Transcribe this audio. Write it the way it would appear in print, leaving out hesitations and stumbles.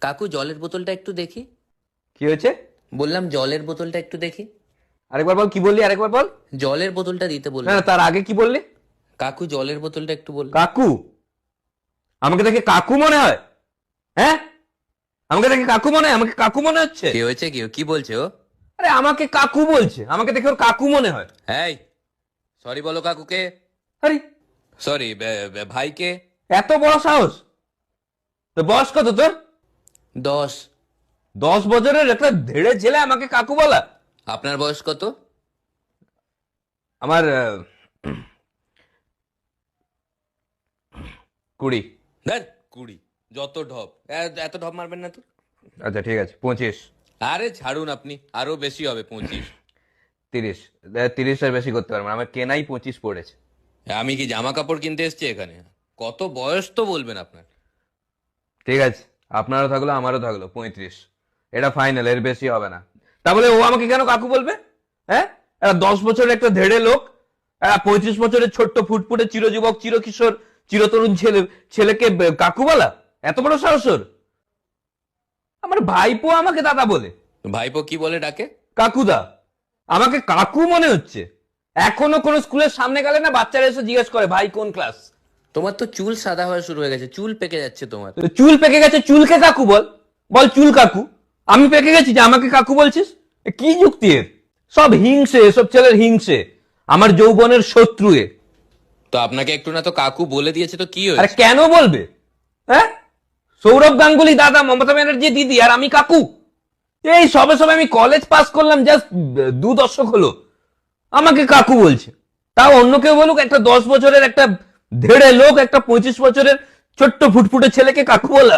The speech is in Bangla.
কাকু জলের বোতলটা একটু দেখি। কি হয়েছে? বললাম জলের বোতলটা একটু দেখি। আরেকবার বল, কি বললি? আরেকবার বল। জলের বোতলটা দিতে না বললাম। না, তার আগে কি বললি? কাকু জলের বোতলটা একটু বললাম। কাকু? আমাকে দেখে কাকু মনে হয়? হ্যাঁ, আমাকে দেখে কাকু মনে হয়? আমাকে কাকু মনে হচ্ছে? কি হয়েছে? কি বলছে ও? আরে আমাকে কাকু বলছে, আমাকে দেখে ওর কাকু মনে হয়। এই সরি বলো কাকুকে। আরে সরি ভাইকে। এত বড় সাহস! তো বয়স কত তোর? 10। 10 বছরের একটা ধেড়ে ছেলে আমাকে কাকু বলা? আপনার বয়স কত? আমার 20। দেখ 20। যত ঢপ, এত ঢপ মারবেন না তো। আচ্ছা ঠিক আছে, 25। আরে ছাড়ুন, আপনি আরো বেশি হবে 25। 30। 30-এর বেশি করতে পারবো না, আমার কেনাই 25 পড়েছে। আমি কি জামা কাপড় কিনতে এসেছি এখানে? কত বয়স তো বলবেন আপনার। ঠিক আছে, আপনারও থাকলো আমারও থাকলো 35। এটা ফাইনাল, এর বেশি হবে না। তা বলে ও আমাকে কেন কাকু বলবে? হ্যাঁ, 10 বছরের একটা ধেড়ে লোক 35 বছরের ছোট্ট ফুটফুটে চিরযুবক চিরকিশোর চিরতরুণ ছেলেকে কাকু বলা? এত বড় সাহস ওর! আমার ভাইপো আমাকে দাদা বলে। ভাইপো কি বলে ডাকে? কাকুদা। আমাকে কাকু মনে হচ্ছে। এখনো কোন স্কুলের সামনে গেলে না বাচ্চারা এসে জিজ্ঞেস করে ভাই কোন ক্লাস। তোমার তো চুল সাদা হওয়া শুরু হয়ে গেছে, চুল পেকে যাচ্ছে তোমার। চুল পেকে গেছে, চুলকে কাকু বল। বল চুল কাকু। আমি পেকে গেছি যে আমাকে কাকু বলছিস? কি যুক্তি এর? সব হিংসে, এসব ছেলের হিংসে। আমার যৌবনের শত্রু এ। তো আপনাকে একটু না তো কাকু বলে দিয়েছে, তো কি আরে হয়েছে? কেন বলবে? হ্যাঁ, সৌরভ গাঙ্গুলি দাদা, মমতা ব্যানার্জি দিদি, আর আমি কাকু। এই সবে সবে আমি কলেজ পাস করলাম, জাস্ট 2 দশক হলো, আমাকে কাকু বলছে। তাও অন্য কেউ বলুক, একটা 10 বছরের একটা ধেড়ে লোক একটা 25 বছরের ছোট্ট ফুটফুটে ছেলেকে কাকু বলা।